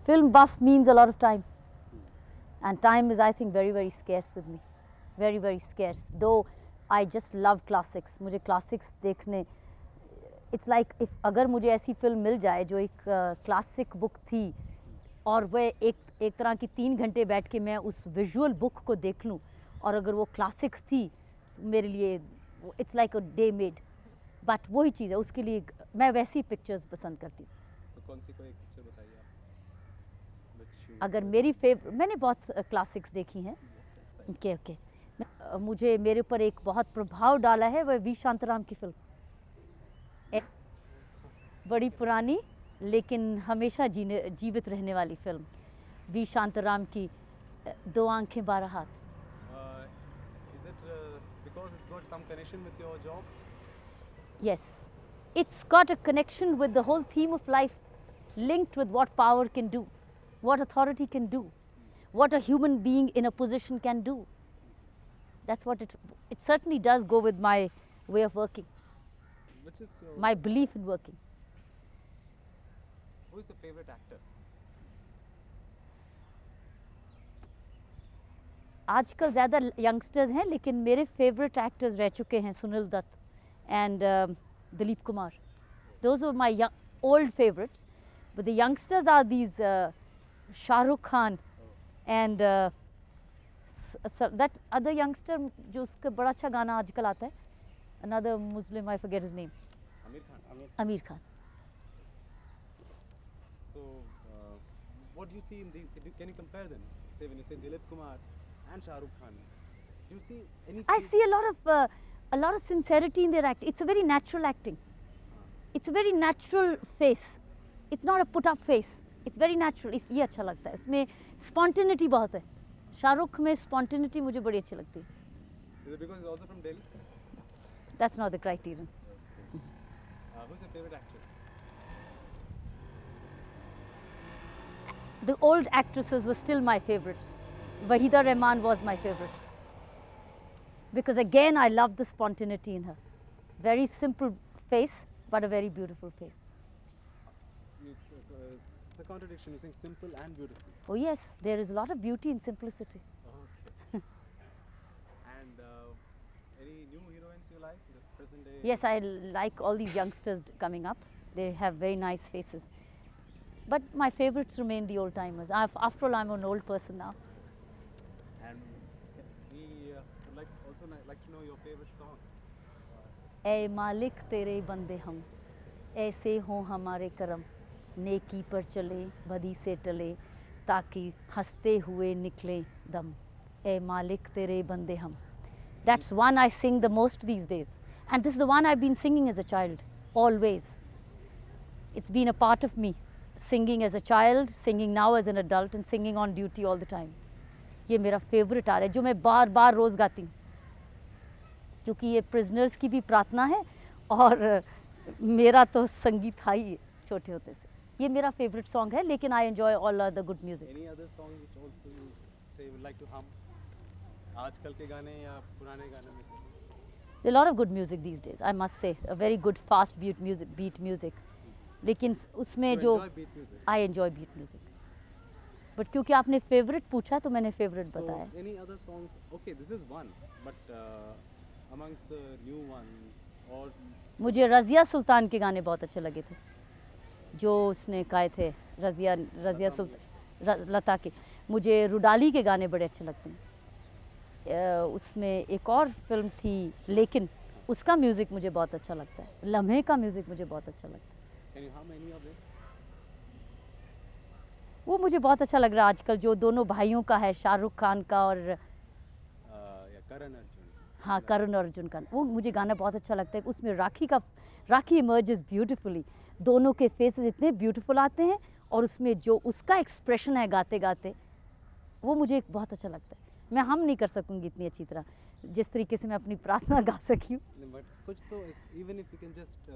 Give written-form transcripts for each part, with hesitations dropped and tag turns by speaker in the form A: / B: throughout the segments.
A: film buff means a lot of time, and time is, I think, very, very scarce with me, very, very scarce. Though I just love classics. मुझे classics देखने, it's like if अगर मुझे ऐसी film मिल जाए जो एक classic book थी और वह एक तरह की 3 घंटे बैठ के मैं उस visual book को देख लूँ और अगर वो classic थी तो मेरे लिए it's like a day made. But वही चीज़ है, उसके लिए मैं वैसी pictures पसंद करती हूँ.
B: तो कौन सी कोई एक पिक्चर बताइए आप?
A: अगर मेरी मैंने बहुत क्लासिक्स देखी हैं. Okay okay. मुझे मेरे ऊपर एक बहुत प्रभाव डाला है वह वी शांताराम की फिल्म. बड़ी पुरानी लेकिन हमेशा जीवित रहने वाली फिल्म वी शांताराम की दो आंखें 12 हाथ.
B: Is it because it's got some connection with your job?
A: Yes, it's got a connection with the whole theme of life, linked with what power can do, what authority can do, what a human being in a position can do. That's what it certainly does go with my way of working,
B: Which is your,
A: my belief in working.
B: who is your favorite actor?
A: आजकल ज़्यादा youngsters हैं लेकिन मेरे favourite actors रह चुके हैं Sunil Dutt and Dilip Kumar. Those are my old favorites, but the youngsters are these Shah Rukh Khan and that other youngster जो उसका बड़ा अच्छा गाना आजकल आता है, another Muslim, I forget his name.
B: Amir Khan.
A: Amir Khan.
B: So, what do you see in these? Can you compare them? Say when you say Dilip Kumar and Shah Rukh Khan, do you see any?
A: I see a lot of sincerity in their act. It's a very natural acting. It's a very natural face. It's not a put up face. It's very natural. ये अच्छा लगता है. इसमें spontaneity बहुत है. शाहरुख में spontaneity मुझे बड़ी अच्छी लगती है.
B: Is it because he's also from Delhi?
A: That's not the criterion.
B: Who's your favorite actress?
A: The old actresses were still my favorites. Wahida Rehman was my favorite. Because again, I love the spontaneity in her. Very simple face, but a very beautiful face.
B: It's a contradiction. You're saying simple and beautiful.
A: Oh yes, there is a lot of beauty in simplicity.
B: Okay. And any new heroines you like? The present day?
A: Yes, I like all these youngsters coming up. They have very nice faces. But my favorites remain the old timers. After all, I'm an old person now.
B: And we would also like to know your favorite song.
A: ऐ मालिक तेरे बंदे हम, ऐसे हों हमारे करम, नेकी पर चले बदी से टले, ताकि हंसते हुए निकले दम. ऐ मालिक तेरे बंदे हम. That's one I sing the most these days. And this is the one I've been singing as a child, always. It's been a part of me, singing as a child, singing now as an adult, and singing on duty all the time. ये मेरा favourite आ रहा है जो मैं बार बार रोज़ गाती हूँ, क्योंकि ये प्रिजनर्स की भी प्रार्थना है और मेरा तो संगीत था ही छोटे होते से. ये मेरा फेवरेट सॉन्ग है, लेकिन I enjoy all other good music.
B: Any other song which also you say would like to hum? आजकल के गाने या पुराने गाने में से?
A: There are a lot of good music these days, I must say. A very good fast beat music. लेकिन उसमें जो I enjoy beat music. But क्योंकि आपने फेवरेट पूछा तो मैंने फेवरेट बताया.
B: So, any other songs? Okay, this is one, but amongst the new ones or
A: मुझे रज़िया सुल्तान के गाने बहुत अच्छे लगे थे जो उसने गाए थे. रज़िया सुल्तान लता के. मुझे रुडाली के गाने बड़े अच्छे लगते हैं. उसमें एक और फिल्म थी लेकिन उसका म्यूज़िक मुझे बहुत अच्छा लगता है. लम्हे का म्यूज़िक मुझे बहुत अच्छा लगता है.
B: can you hum any of them?
A: वो मुझे बहुत अच्छा लग रहा है आजकल जो दोनों भाइयों का है, शाहरुख खान का और
B: करण अर्जुन.
A: हाँ करण अर्जुन का. वो मुझे गाना बहुत अच्छा लगता है. उसमें राखी इमर्जेस ब्यूटीफुली. दोनों के फेसेस इतने ब्यूटीफुल आते हैं और उसमें जो उसका एक्सप्रेशन है गाते गाते वो मुझे बहुत अच्छा लगता है. मैं हम नहीं कर सकूँगी इतनी अच्छी तरह जिस तरीके से मैं अपनी प्रार्थना गा सकी हूँ.
B: But कुछ तो even if you can just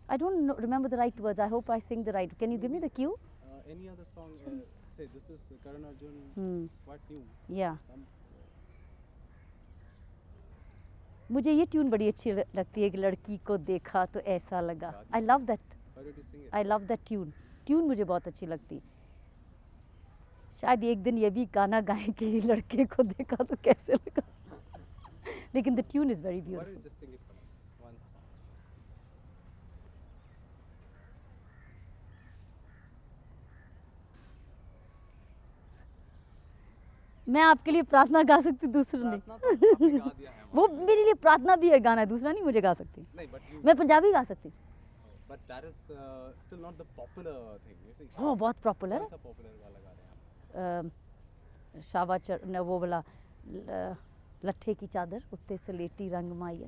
A: I don't remember the right words. I hope I sing the right. Can you give me the cue?
B: any other song? Say this is Karan Arjun. Quite new.
A: Yeah.
B: Some,
A: मुझे ये tune बड़ी अच्छी लगती है कि लड़की को देखा तो ऐसा लगा. I love that
B: Why don't you sing it?
A: I love that tune. Tune मुझे बहुत अच्छी लगती. शायद एक दिन ये भी गाना गाएं कि लड़के को देखा तो कैसे लगा. लेकिन the tune is very
B: Why don't
A: beautiful.
B: you just sing it for us? One song.
A: मैं आपके लिए प्रार्थना गा सकती, दूसरा नहीं.
B: प्रार्थना तो आपने गा दिया है
A: वो मेरे लिए प्रार्थना भी है गाना है, दूसरा नहीं मुझे गा सकती.
B: नहीं, but you.
A: मैं पंजाबी गा सकती.
B: But that is still not the popular thing. You see.
A: हो बहुत पॉपुलर
B: कौन सा popular वाला गा रहे हैं आप?
A: है. शाबा न वो वाला लट्ठे की चादर उत्ते से लेटी रंग माई है,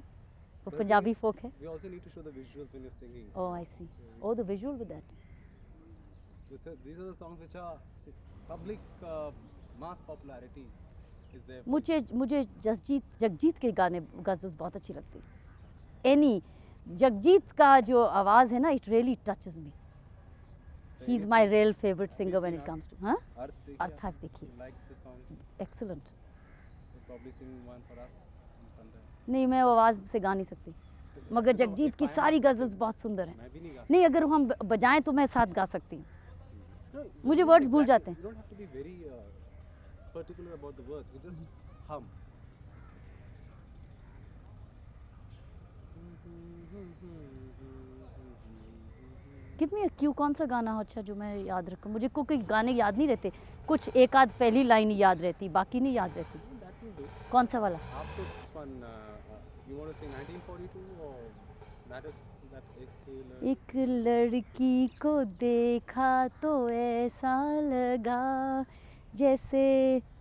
A: वो
B: But
A: पंजाबी
B: we-
A: फोक है.
B: We also need to show the visuals when you're singing.
A: Oh, I see. Oh, the visual with that.
B: These are the songs which are public mass popularity is there. for
A: मुझे मुझे जगजीत के गाने गज़ल्स बहुत अच्छी लगती. Any Jagjit का जो आवाज़ है ना, it really touches me. He is my real favourite singer when it comes to. हाँ,
B: Arth देखिए
A: अर्थ
B: आप?
A: देखिए.
B: You like the songs?
A: Excellent.
B: You'll probably sing one for us in Pandra.
A: नहीं, मैं वो आवाज़ से गा नहीं सकती, मगर जगजीत की सारी गज़ल्स बहुत सुंदर हैं.
B: मैं भी नहीं गा
A: नहीं, अगर हम बजाएं तो मैं साथ गा सकती हूँ.
B: सकता. No,
A: मुझे
B: you
A: words
B: don't
A: भूल
B: exactly-
A: जाते हैं.
B: You don't have to be very particular about the words. You just hum.
A: Give me a Q. कौन सा गाना हो अच्छा जो मैं याद रखूं? मुझे कोई गाने याद नहीं रहते. कुछ एक आध पहली लाइन याद रहती, बाकी नहीं याद रहती.
B: That will do.
A: कौन सा वाला?
B: After this one, you want to say 1942 or that is that
A: एक लड़की को देखा तो ऐसा लगा जैसे,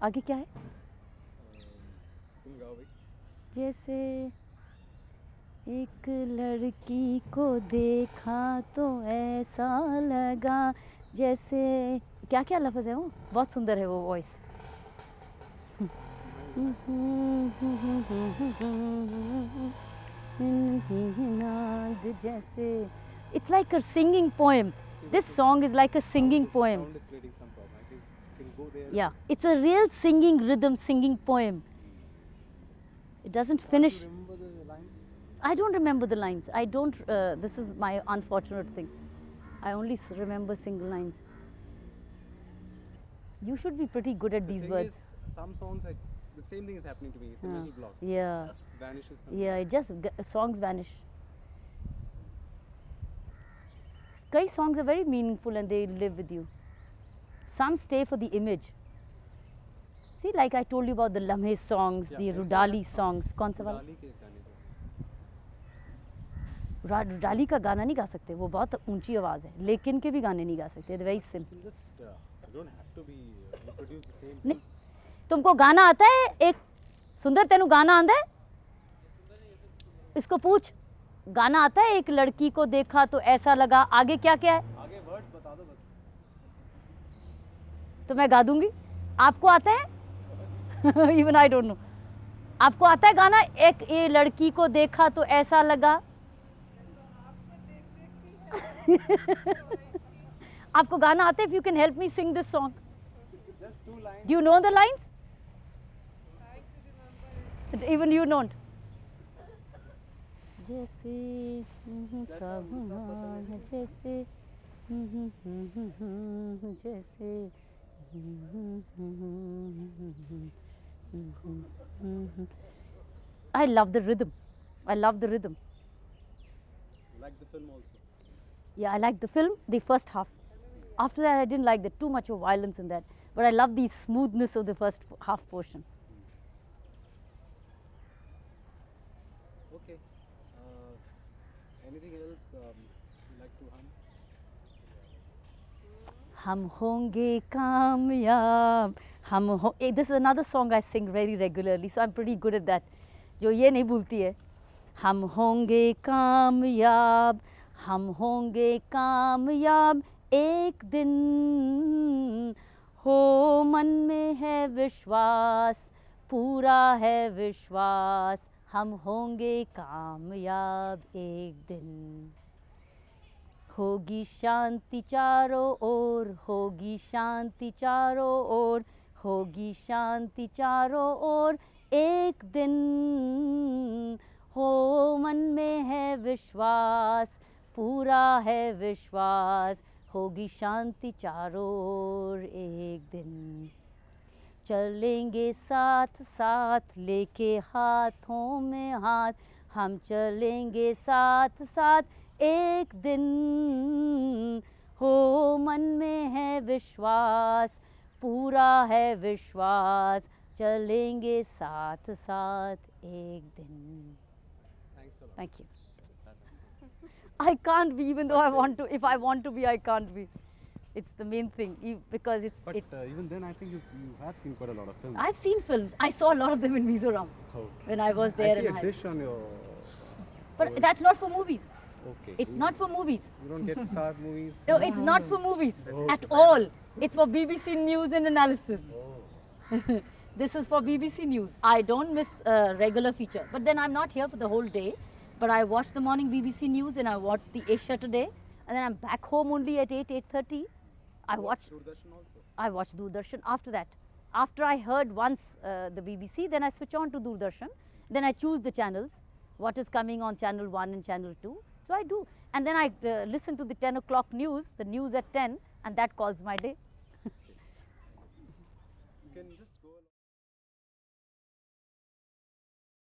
A: आगे क्या है?
B: तुम गाओ भाई.
A: जैसे एक लड़की को देखा तो ऐसा लगा जैसे, क्या क्या लफ्ज़ है वो, बहुत सुंदर है वो वॉइस. जैसे it's like a singing poem. This song is like a singing poem.
B: Sound is creating some problem. I think you can go there.
A: Yeah, it's a real singing rhythm, singing poem. It doesn't finish.
B: Do you remember the lines?
A: I don't remember the lines. I don't. This is my unfortunate thing. I only remember single lines. You should be pretty good at
B: The
A: these
B: thing
A: words.
B: is, some songs, the same thing is happening to me. It's a mental block.
A: Yeah.
B: It just vanishes. From
A: Yeah, it just songs vanish. Kei songs are very meaningful and they live with you. Some stay for the image. See, like I told you about the Lamhe songs,
B: Yeah,
A: the
B: there's
A: Rudali
B: that
A: songs. कौन सा वाला?
B: डाली के गाने जो
A: रडाली का गाना नहीं गा सकते, वो बहुत ऊंची आवाज़ है. लेकिन के भी गाने नहीं गा सकते. Very simple.
B: you just you don't have to be reproduce the same
A: नहीं,
B: thing.
A: तुमको गाना आता है? एक सुंदर तेनू गाना आंदा है? इसको पूछ, गाना आता है? एक लड़की को देखा तो ऐसा लगा, आगे क्या क्या है?
B: आगे वर्ड्स बता दो बस.
A: तो मैं गा दूंगी. आपको आता है? Even I don't know. आपको आता है गाना? एक ये लड़की को देखा तो ऐसा लगा. आपको गाना आता है? If you can help me Singh this song.
B: Just 2 lines.
A: Do you know the lines? Even you don't. जैसे जैसे जैसे I love the rhythm. I love the rhythm.
B: You like the film also.
A: Yeah, I like the film, the first half. After that, I didn't like that, too much of violence in that. But I love the smoothness of the first half portion.
B: Okay. Anything else you like to hum?
A: हम होंगे कामयाब, हम हो. This is another song I sing very regularly, so I'm pretty good at that. जो ये नहीं भूलती है. हम होंगे कामयाब, हम होंगे कामयाब एक दिन, हो मन में है विश्वास, पूरा है विश्वास, हम होंगे कामयाब एक दिन. होगी शांति चारों ओर, होगी शांति चारों ओर, होगी शांति चारों ओर एक दिन, हो मन में है विश्वास, पूरा है विश्वास, होगी शांति चारों ओर एक दिन। चलेंगे साथ साथ लेके हाथों में हाथ, हम चलेंगे साथ साथ एक दिन। हो मन में है विश्वास, पूरा है विश्वास, चलेंगे साथ साथ एक दिन।
B: Thanks a lot.
A: Thank you. I can't be, even though I want to. If I want to be, I can't be. It's the main thing, because it's.
B: But even then, I think you have seen quite a lot of films.
A: I've seen films. I saw a lot of them in Mizoram
B: Okay.
A: when I was there.
B: I see
A: and
B: a dish on your.
A: But that's not for movies.
B: Okay.
A: It's not for movies.
B: You don't get to start movies.
A: No, it's not for movies
B: Oh.
A: at all. It's for BBC News and Analysis.
B: Oh.
A: This is for BBC News. I don't miss regular feature, but then I'm not here for the whole day. But I watch the morning BBC News and I watch the Asia Today, and then I'm back home only at 8:30. I watch
B: Doordarshan also.
A: I watch Doordarshan after that. After I heard once the BBC, then I switch on to Doordarshan. Then I choose the channels, what is coming on channel 1 and channel 2. So I do. And then I listen to the 10 o'clock news, the news at 10, and that calls my day.
B: You can just